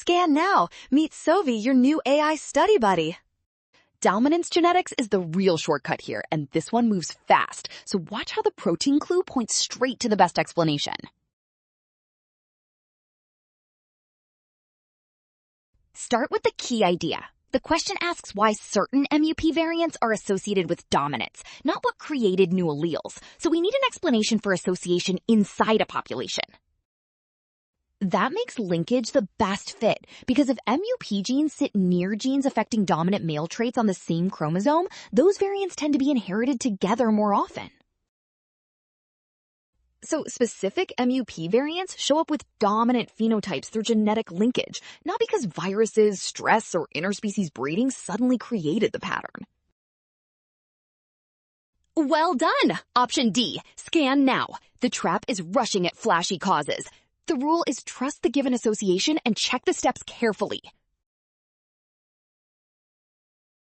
Scan now. Meet Sovi, your new AI study buddy. Dominance genetics is the real shortcut here, and this one moves fast. So watch how the protein clue points straight to the best explanation. Start with the key idea. The question asks why certain MUP variants are associated with dominance, not what created new alleles. So we need an explanation for association inside a population. That makes linkage the best fit, because if MUP genes sit near genes affecting dominant male traits on the same chromosome, those variants tend to be inherited together more often. So specific MUP variants show up with dominant phenotypes through genetic linkage, not because viruses, stress, or interspecies breeding suddenly created the pattern. Well done! Option D, scan now. The trap is rushing at flashy causes. The rule is trust the given association and check the steps carefully.